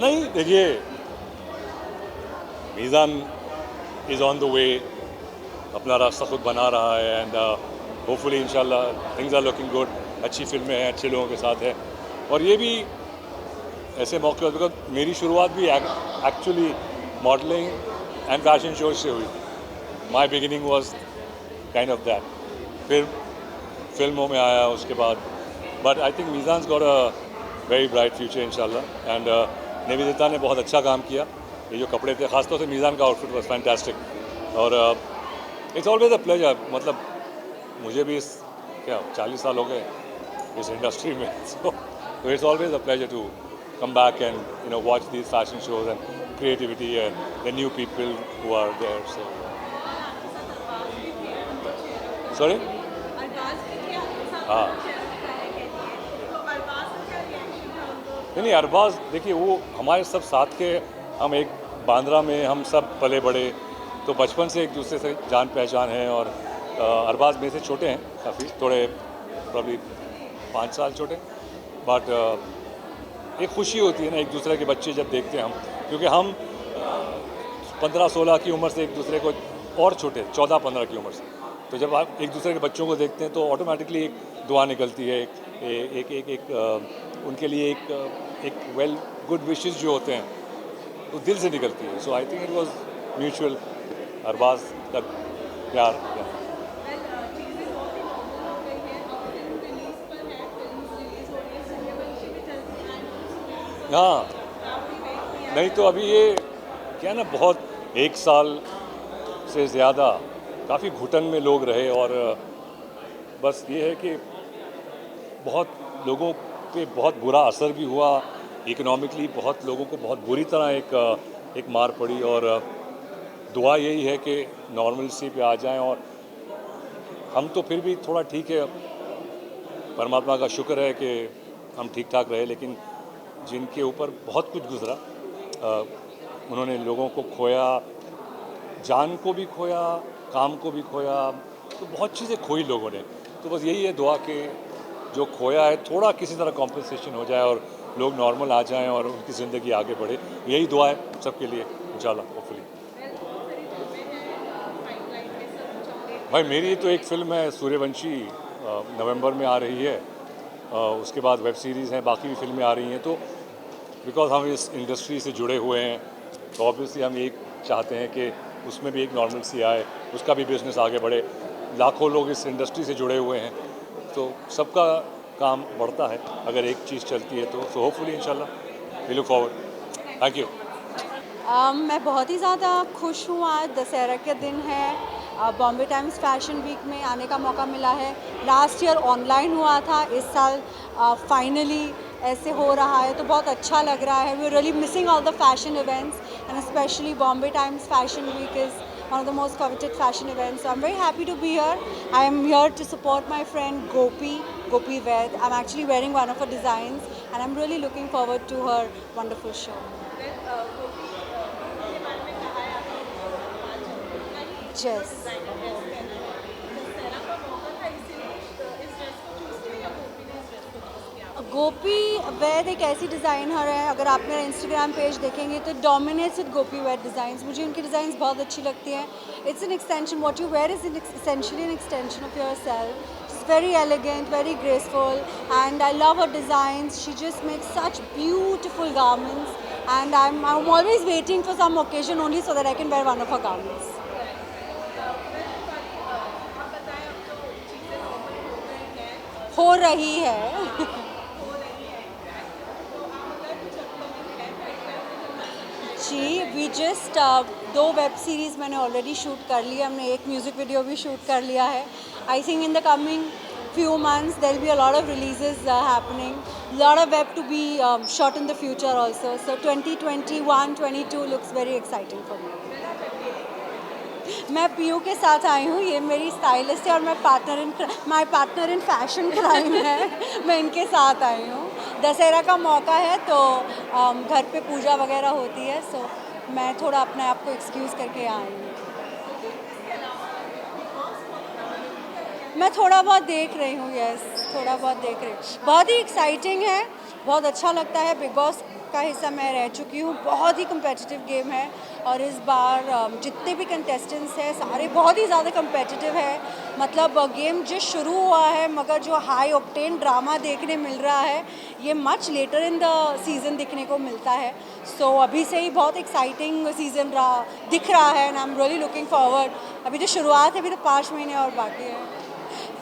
नहीं देखिए, मीज़ान is on the way, अपना रास्ता खुद बना रहा है एंड होपफुली इंशाल्लाह थिंग्स आर लुकिंग गुड। अच्छी फिल्में हैं, अच्छे लोगों के साथ है और ये भी ऐसे मौके बिकॉज मेरी शुरुआत भी actually modelling and fashion show से हुई। My beginning was kind of that, फिर फिल्मों में आया उसके बाद, but I think Meezaan's got a very bright future इंशाल्लाह एंड निवेदिता ने बहुत अच्छा काम किया। ये जो कपड़े थे, खासतौर से मीज़ान का आउटफिट वॉज फैंटास्टिक और इट्स ऑलवेज अ प्लेजर। मतलब मुझे भी क्या 40 साल हो गए इस इंडस्ट्री में, so it's always a pleasure to come back and watch these fashion shows and creativity and the new people who are there. So sorry, हाँ नहीं अरबाज देखिए वो हमारे सब साथ के, हम एक बांद्रा में हम सब पले बड़े, तो बचपन से एक दूसरे से जान पहचान है और अरबाज मेरे से छोटे हैं काफ़ी, थोड़े प्रॉब्ली 5 साल छोटे, बट एक खुशी होती है ना एक दूसरे के बच्चे जब देखते हैं हम, क्योंकि हम 15-16 की उम्र से एक दूसरे को और छोटे 14-15 की उम्र से, तो जब आप एक दूसरे के बच्चों को देखते हैं तो ऑटोमेटिकली एक दुआ निकलती है, एक एक एक उनके लिए एक वेल गुड विशेस जो होते हैं वो दिल से निकलती है। So I think it was mutual, Arbaaz का प्यार। हाँ नहीं तो अभी ये क्या ना, बहुत 1 साल से ज़्यादा काफ़ी घुटन में लोग रहे और बस ये है कि बहुत लोगों पे बहुत बुरा असर भी हुआ, इकोनॉमिकली बहुत लोगों को बहुत बुरी तरह एक मार पड़ी और दुआ यही है कि नॉर्मलसी पे आ जाएं और हम तो फिर भी थोड़ा ठीक है, परमात्मा का शुक्र है कि हम ठीक ठाक रहे, लेकिन जिनके ऊपर बहुत कुछ गुजरा, उन्होंने लोगों को खोया, जान को भी खोया, काम को भी खोया, तो बहुत चीज़ें खोई लोगों ने। तो बस यही है दुआ कि जो खोया है थोड़ा किसी तरह कॉम्पनसेशन हो जाए और लोग नॉर्मल आ जाएं और उनकी ज़िंदगी आगे बढ़े, यही दुआ है सबके लिए इंशाल्लाह होपफुली। भाई मेरी तो एक फ़िल्म है सूर्यवंशी, नवंबर में आ रही है, उसके बाद वेब सीरीज़ हैं, बाकी भी फिल्में आ रही हैं, तो बिकॉज हम इस इंडस्ट्री से जुड़े हुए हैं तो ऑब्वियसली हम ये चाहते हैं कि उसमें भी एक नॉर्मल सी आए, उसका भी बिज़नेस आगे बढ़े। लाखों लोग इस इंडस्ट्री से जुड़े हुए हैं तो सबका काम बढ़ता है अगर एक चीज़ चलती है तो होपफुली इंशाल्लाह we look forward. Thank you. मैं बहुत ही ज़्यादा खुश हूँ। आज दशहरा के दिन है, बॉम्बे टाइम्स फैशन वीक में आने का मौका मिला है। लास्ट ईयर ऑनलाइन हुआ था, इस साल फाइनली ऐसे हो रहा है तो बहुत अच्छा लग रहा है। We are really missing all the fashion events and specially Bombay Times fashion week is one of the most coveted fashion events. So I'm very happy to be here. I am here to support my friend Gopi Ved. I'm actually wearing one of her designs and I'm really looking forward to her wonderful show. Yes. गोपी वैद एक ऐसी designer है, अगर आप मेरा Instagram page देखेंगे तो dominates with Gopi Vaid designs. मुझे उनकी डिज़ाइंस बहुत अच्छी लगती हैं। It's an extension, what you wear is essentially an extension of your self. It's very elegant, very graceful and I love her designs. She just makes such beautiful garments and I'm always waiting for some occasion only so that I can wear one of her garments. हो रही है। जी, we just 2 web series मैंने already shoot कर लिया, हमने एक music video भी shoot कर लिया है। I think in the coming few months there will be a lot of releases happening, lot of web to be shot in the future also. So 2021-22 looks very exciting for me. मैं PU के साथ आई हूँ, ये मेरी stylist है और मैं my partner in fashion crime है। मैं इनके साथ आई हूँ। दशहरा का मौका है तो घर पे पूजा वगैरह होती है, सो मैं थोड़ा अपने आप को एक्सक्यूज़ करके आई हूँ। मैं थोड़ा बहुत देख रही हूँ, यस, थोड़ा बहुत देख रही हूँ। बहुत ही एक्साइटिंग है बहुत अच्छा लगता है। बिग बॉस का हिस्सा मैं रह चुकी हूँ। बहुत ही कम्पेटिटिव गेम है और इस बार जितने भी कंटेस्टेंट्स हैं सारे बहुत ही ज़्यादा कम्पेटिटिव है। मतलब गेम जो शुरू हुआ है मगर जो हाई ऑक्टेन ड्रामा देखने मिल रहा है ये much later in the season दिखने को मिलता है। सो अभी से ही बहुत एक्साइटिंग सीज़न दिख रहा है and I am really looking forward. अभी तो शुरुआत है, अभी तो 5 महीने और बाकी है।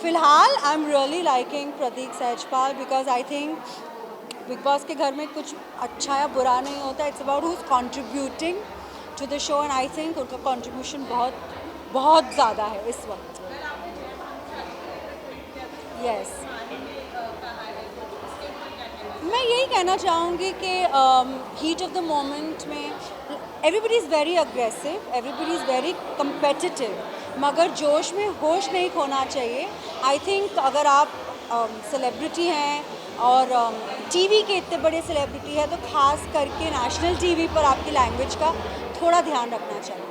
फ़िलहाल I am really liking Prateek Sahajpal because I think Bigg Boss के घर में कुछ अच्छा या बुरा नहीं होता। It's about who is contributing to the show and I think उनका कॉन्ट्रीब्यूशन बहुत बहुत ज़्यादा है इस वक्त। यस मैं यही कहना चाहूँगी कि हीट ऑफ द मोमेंट में everybody is very aggressive, everybody is very competitive, मगर जोश में होश नहीं खोना चाहिए। आई थिंक अगर आप सेलिब्रिटी हैं और टीवी के इतने बड़े सेलिब्रिटी है तो ख़ास करके नेशनल टीवी पर आपकी लैंग्वेज का थोड़ा ध्यान रखना चाहिए।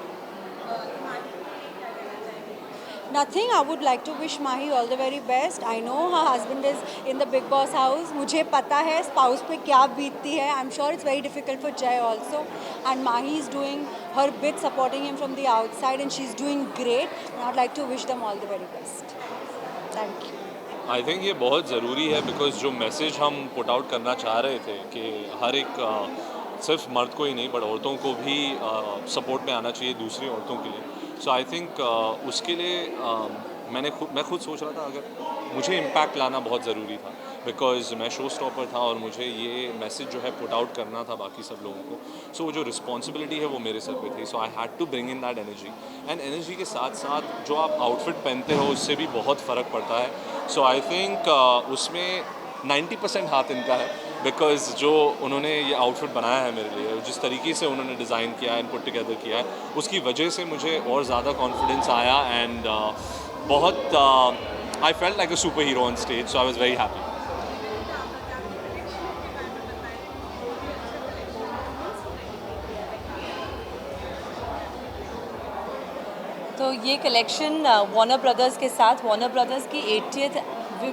Nothing. I would like to wish Mahi all the very best. I know her husband is in the Big Boss house. मुझे पता है spouse पे क्या बीतती है. I'm sure it's very difficult for Jay also. And Mahi is doing her bit supporting him from the outside and she's doing great. And I'd like to wish them all the very best. Thank you. I think ये बहुत ज़रूरी है because जो message हम put out करना चाह रहे थे कि हर एक सिर्फ मर्द को ही नहीं बट औरतों को भी सपोर्ट में आना चाहिए दूसरी औरतों के लिए। सो आई थिंक उसके लिए मैं खुद सोच रहा था अगर मुझे इम्पैक्ट लाना बहुत ज़रूरी था बिकॉज मैं शो स्टॉपर था और मुझे ये मैसेज जो है पुट आउट करना था बाकी सब लोगों को। सो वो जो रिस्पॉन्सिबिलिटी है वो मेरे सर पे थी। So I had to bring in that energy and energy के साथ साथ जो आप आउटफिट पहनते हो उससे भी बहुत फ़र्क पड़ता है। सो आई थिंक उसमें 90% हाथ इनका है बिकॉज जो उन्होंने ये आउटफिट बनाया है मेरे लिए, जिस तरीके से उन्होंने डिज़ाइन किया है एंड पुट टुगेदर किया है, उसकी वजह से मुझे और ज़्यादा कॉन्फिडेंस आया एंड बहुत I felt like a super hero on stage. So I was very happy. तो ये कलेक्शन वार्नर ब्रदर्स के साथ वार्नर ब्रदर्स की 80th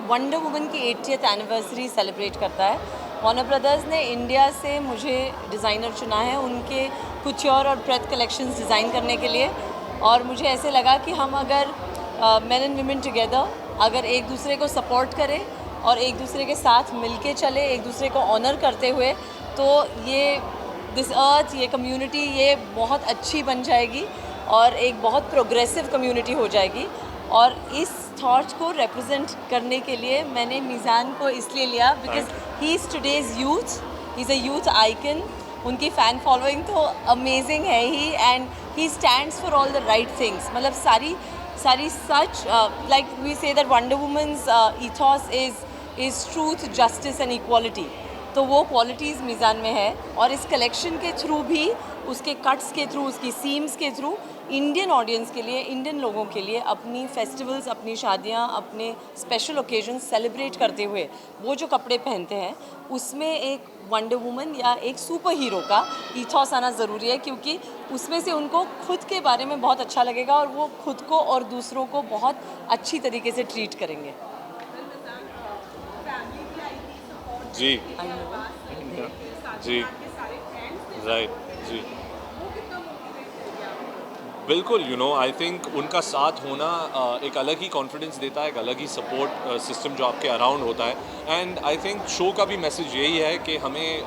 वंडर वुमन की 80th एनिवर्सरी सेलिब्रेट करता है। वार्नर ब्रदर्स ने इंडिया से मुझे डिज़ाइनर चुना है उनके कुच्योर और प्रेथ कलेक्शंस डिज़ाइन करने के लिए। और मुझे ऐसे लगा कि हम अगर मेन एंड वीमेन टुगेदर अगर एक दूसरे को सपोर्ट करें और एक दूसरे के साथ मिलके चले, एक दूसरे को ऑनर करते हुए, तो ये दिस अर्थ, ये कम्युनिटी ये बहुत अच्छी बन जाएगी और एक बहुत प्रोग्रेसिव कम्युनिटी हो जाएगी। और इस थॉट को रिप्रेजेंट करने के लिए मैंने मीज़ान को इसलिए लिया because he is today's youth, he is a youth icon. उनकी फ़ैन फॉलोइंग तो अमेजिंग है ही and he stands for all the right things. मतलब सारी सच like we say that wonder woman's ethos is truth, justice and equality. तो वो qualities मीज़ान में है और इस कलेक्शन के थ्रू भी, उसके कट्स के थ्रू, उसकी सीम्स के थ्रू इंडियन ऑडियंस के लिए, इंडियन लोगों के लिए अपनी फेस्टिवल्स, अपनी शादियां, अपने स्पेशल ओकेजन सेलिब्रेट करते हुए वो जो कपड़े पहनते हैं उसमें एक वंडर वुमन या एक सुपर हीरो का ईथॉस आना ज़रूरी है क्योंकि उसमें से उनको खुद के बारे में बहुत अच्छा लगेगा और वो खुद को और दूसरों को बहुत अच्छी तरीके से ट्रीट करेंगे। जी जी राइट जी बिल्कुल। आई थिंक उनका साथ होना एक अलग ही कॉन्फिडेंस देता है, एक अलग ही सपोर्ट सिस्टम जो आपके अराउंड होता है। एंड आई थिंक शो का भी मैसेज यही है कि हमें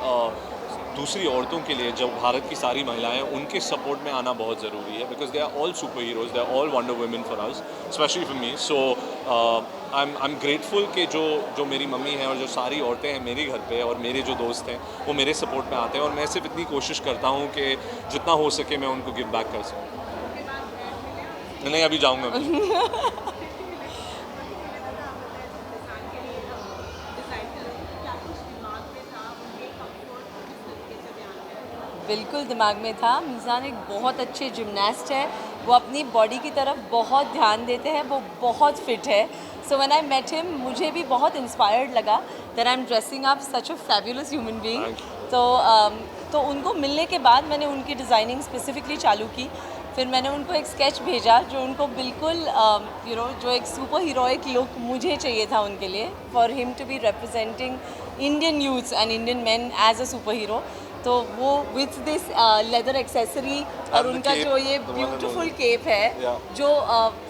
दूसरी औरतों के लिए, जो भारत की सारी महिलाएं, उनके सपोर्ट में आना बहुत ज़रूरी है because they are all super heroes, they are all wonder women for us, specially for me. So I am grateful कि जो मेरी मम्मी हैं और जो सारी औरतें हैं मेरे घर पे और मेरे जो दोस्त हैं वो मेरे सपोर्ट में आते हैं और मैं सिर्फ इतनी कोशिश करता हूँ कि जितना हो सके मैं उनको गिव बैक कर सकूँ। नहीं, अभी जाऊँगा बिल्कुल दिमाग में था। मीज़ान एक बहुत अच्छे जिमनास्ट है, वो अपनी बॉडी की तरफ बहुत ध्यान देते हैं, वो बहुत फिट है। So when I met him मुझे भी बहुत इंस्पायर्ड लगा that I am dressing up such a fabulous human being. तो उनको मिलने के बाद मैंने उनकी डिज़ाइनिंग स्पेसिफिकली चालू की। फिर मैंने उनको एक स्केच भेजा जो उनको बिल्कुल जो एक सुपर हीरोइक लुक मुझे चाहिए था उनके लिए, for him to be representing Indian youths and Indian man as a super hero. तो वो विथ दिस लेदर एक्सेसरी और the उनका cape, जो ये the one and beautiful only. Cape है Yeah. जो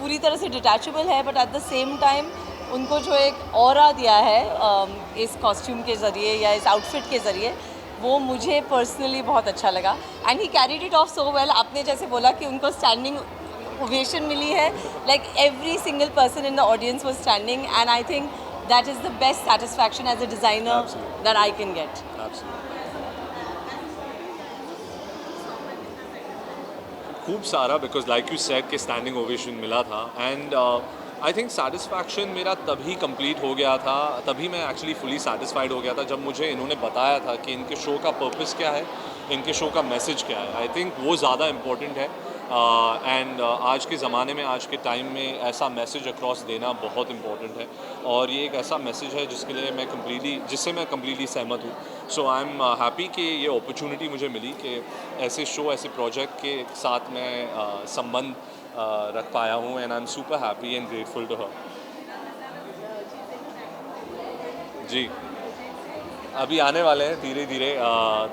पूरी तरह से डिटैचेबल है, but at the same time उनको जो एक ऑरा दिया है इस कॉस्ट्यूम के ज़रिए या इस आउटफिट के ज़रिए, वो मुझे पर्सनली बहुत अच्छा लगा। And he carried it off so well. आपने जैसे बोला कि उनको स्टैंडिंग ओवेशन मिली है, like every single person in the audience was standing, and I think that is the best satisfaction as a designer Absolutely. That I can get. Absolutely. खूब सारा, because like you said कि standing ovation मिला था, and I think satisfaction मेरा तभी complete हो गया था, तभी मैं एक्चुअली फुली सेटिस्फाइड हो गया था जब मुझे इन्होंने बताया था कि इनके शो का पर्पस क्या है, इनके शो का मैसेज क्या है। आई थिंक वो ज़्यादा इम्पोर्टेंट है, एंड आज के ज़माने में, आज के टाइम में ऐसा मैसेज अक्रॉस देना बहुत इम्पोर्टेंट है, और ये एक ऐसा मैसेज है जिससे मैं कम्प्लीटली सहमत हूँ। सो आई एम हैप्पी कि ये अपॉर्चुनिटी मुझे मिली कि ऐसे शो, ऐसे प्रोजेक्ट के साथ मैं संबंध रख पाया हूँ, and I am super happy and grateful to her. जी, अभी आने वाले हैं धीरे धीरे।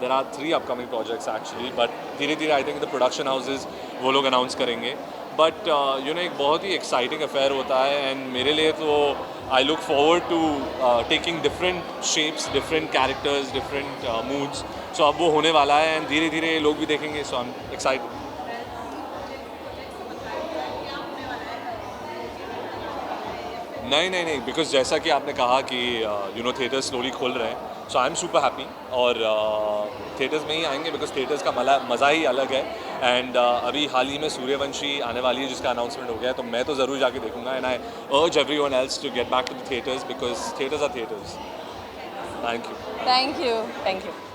There are 3 upcoming projects actually, but धीरे धीरे I think the production houses वो लोग अनाउंस करेंगे। बट यू नो एक बहुत ही एक्साइटिंग अफेयर होता है, एंड मेरे लिए तो I look forward to taking different shapes, different characters, different moods. So अब वो होने वाला है, एंड धीरे धीरे लोग भी देखेंगे। सो आई एम एक्साइटेड। नहीं, बिकॉज जैसा कि आपने कहा कि यू नो थिएटर्स स्लोली खुल रहे हैं, सो आई एम सुपर हैप्पी, और थिएटर्स में ही आएंगे बिकॉज थिएटर्स का मज़ा ही अलग है। एंड अभी हाल ही में सूर्यवंशी आने वाली है जिसका अनाउंसमेंट हो गया है, तो मैं तो ज़रूर जाके देखूंगा, and I urge everyone else to get back to the theatres because theatres are theatres. Thank you. Thank you, thank you.